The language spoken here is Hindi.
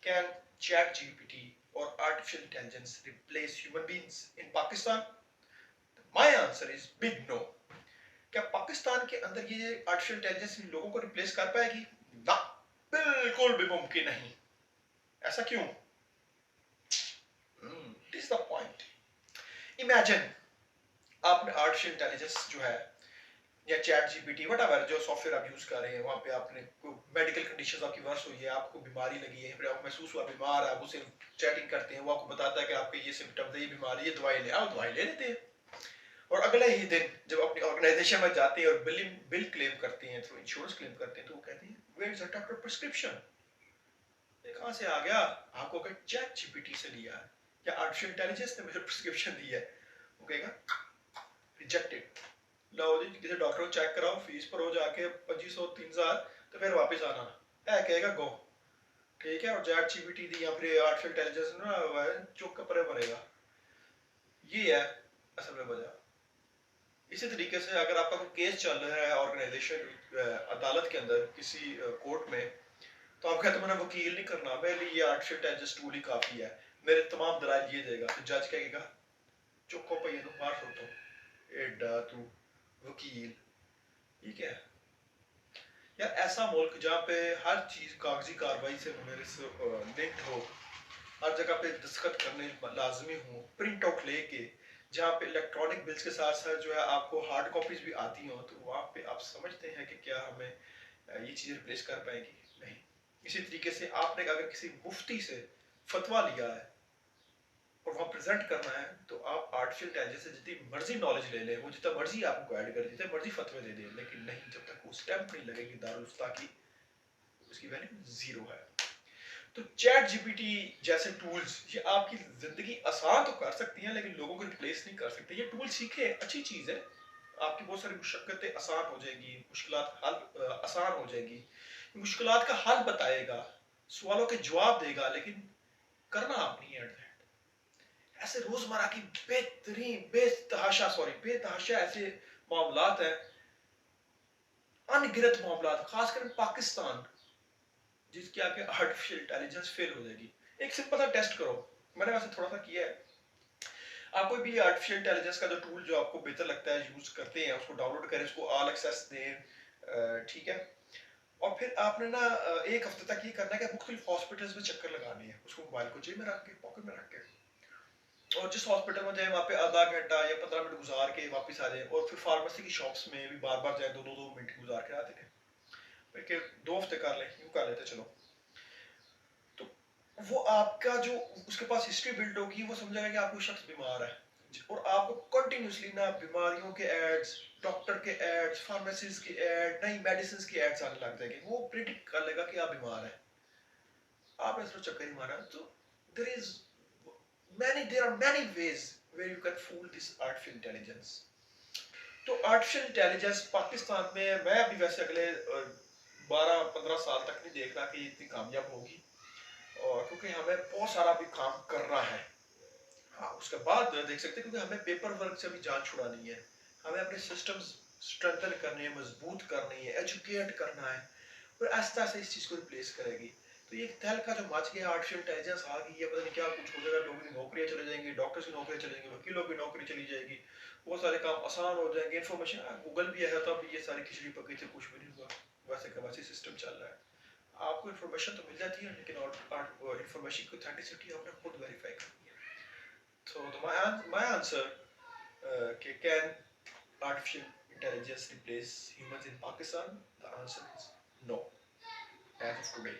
Can ChatGPT or artificial intelligence replace human beings in Pakistan? My answer is big no. क्या पाकिस्तान के अंदर ये आर्टिफिशियल इंटेलिजेंस इन लोगों को रिप्लेस कर पाएगी? ना, बिल्कुल भी मुमकिन नहीं। ऐसा क्यों? This is the point. Imagine आपने आर्टिफिशियल इंटेलिजेंस जो है या चैट जीपीटी वट जो सॉफ्टवेयर आप यूज कर रहे हैं, वहां पे आपने मेडिकल कंडीशन आपकी वर्स हुई है, आपको बीमारी लगी है, फिर आपको महसूस हुआ बीमार है, आप उसे चैटिंग करते हैं, वो आपको बताता है कि आपके ये सिम्टम्स है, ये बीमारी, ये दवाई ले आओ, दवाई ले लेते हैं। और अगले ही दिन जब अपनी ऑर्गेनाइजेशन में जाते हैं और बिल क्लेम करते हैं, थ्रू इंश्योरेंस क्लेम करते हैं, तो वो कहते हैं where is the doctor prescription? ये कहां से आ गया? आपको अगर चैट जीपीटी से लिया है या आर्टिफिशियल इंटेलिजेंस ने मुझे प्रिस्क्रिप्शन दी है, वो कहेगा रिजेक्टेड। लो जी, किसी डॉक्टर को चेक कराओ, फीस पर हो जाके 2500-3000, तो फिर वापस आना है, कहेगा गो। ठीक है, और चैट जीपीटी दी या फिर आर्टिफिशियल इंटेलिजेंस ना चुप का परे पड़ेगा। ये है असल में वजह। इसी तरीके से अगर आपका कोई केस चल रहा है ऑर्गेनाइजेशन अदालत के अंदर किसी कोर्ट में, तो आप कहते हैं मैंने वकील नहीं करना, मेरे लिए ये आर्टिफिशियल इंटेलिजेंस टूल ही काफी है, मेरे तमाम दलाइल ये देगा। तो जज कहेगा चुप हो पे तो मार सुनता हूँ एडा तू वकील। ये क्या है यार? ऐसा मुल्क जहाँ पे हर चीज कागजी कार्रवाई से लिंक्ड हो, हर जगह पे दस्तखत करने लाजमी हो, प्रिंट आउट लेके, जहाँ पे इलेक्ट्रॉनिक बिल्स के साथ साथ जो है आपको हार्ड कॉपीज भी आती हो, तो वहाँ पे आप समझते हैं कि क्या हमें ये चीज़ रिप्लेस कर पाएंगी? नहीं। इसी तरीके से आपने अगर किसी मुफ्ती से फतवा लिया है और वहाँ प्रेजेंट करना है, तो आप आर्टिफिशियल इंटेलिजेंस से जितनी मर्जी नॉलेज ले लें, वो जितना मर्जी आपको गाइड कर, जितने मर्जी फतवे दे दे, लेकिन नहीं, जब तक वो स्टैंप नहीं लगेगी दारुल उफ्ता की, उसकी वैल्यू जीरो है। तो चैट जीपीटी जैसे टूल्स ये आपकी जिंदगी आसान तो कर सकती हैं, लेकिन लोगों को रिप्लेस नहीं कर सकते। ये टूल सीखे, अच्छी चीज है, आपकी बहुत सारी मुश्किलें आसान हो जाएगी, मुश्किलात हल आसान हो जाएगी, मुश्किलात का हल बताएगा, सवालों के जवाब देगा, लेकिन करना आप नहीं है। ऐसे रोजमर्रा की बेतहाशा ऐसे मामलात हैं, अनगिनत मामलात, खासकर पाकिस्तान, जिसके आगे आर्टिफिशियल इंटेलिजेंस फेल हो जाएगी। एक सिंपल सा टेस्ट करो, मैंने वैसे थोड़ा सा किया है। आप कोई भी आर्टिफिशियल इंटेलिजेंस का जो टूल जो आपको बेहतर लगता है यूज करते हैं, उसको डाउनलोड करें, उसको ऑल एक्सेस दें, ठीक है। और फिर आपने ना एक हफ्ते तक ये करना है कि मुख्तलिफ हॉस्पिटल्स में चक्कर लगाने हैं, उसको मोबाइल को जेब में रख के, पॉकेट में रख के, और जिस हॉस्पिटल में जाए वहाँ पे आधा घंटा या 15 मिनट गुजार के वापस आ जाए, और फिर फार्मेसी की शॉप्स में भी बार बार जाए, 2-2 मिनट गुजार के आते हैं, फिर 2 हफ्ते कर लें, यूँ कर लेते चलो। तो वो आपका जो उसके पास हिस्ट्री बिल्ड होगी, वो समझेगा कि आपको शख्स बीमार है, और आपको कंटिन्यूसली ना बीमारियों के एड्स, डॉक्टर के एड्स, फार्मेसीज के एड, नई मेडिसिन की एड्स आने लग जाएंगे, वो प्रिडिक्ट कर लेगा कि आप बीमार हैं। आपने सिर्फ चक्कर ही मारा। तो there is there are many ways where you can fool this artificial intelligence. तो आर्टिफिशियल इंटेलिजेंस पाकिस्तान में मैं अभी वैसे अगले 12-15 साल तक नहीं देख रहा कि इतनी कामयाब होगी, और क्योंकि हमें बहुत सारा भी काम करना है। हाँ, उसके बाद देख सकते हैं, क्योंकि हमें पेपर वर्क से भी जान छुड़ानी है, हमें अपने सिस्टम्स स्ट्रेंथन करने हैं, मजबूत करनी है, एजुकेट करना है, और आस्ते आस्ते इस चीज़ को रिप्लेस करेगी। तो ये तहलका जो मच गया, आर्टिफिशियल इंटेलिजेंस आ गई है, पता नहीं क्या कुछ हो जाएगा, लोगों की नौकरियां चली जाएंगी, डॉक्टर्स की नौकरियां चली जाएंगी, वकीलों की नौकरी चली जाएगी, बहुत सारे काम आसान हो जाएंगे। इन्फॉर्मेशन गूगल भी है, तब ये सारी खिचड़ी पकी थी, कुछ भी नहीं हुआ, वैसे का वैसे सिस्टम चल रहा है। आपको इन्फॉर्मेशन तो मिल जाती है, लेकिन इन्फॉर्मेशन की ऑथेंटिसिटी आपने खुद वेरीफाई करनी है। So my answer, can artificial intelligence replace humans in Pakistan? The answer is no, as of today.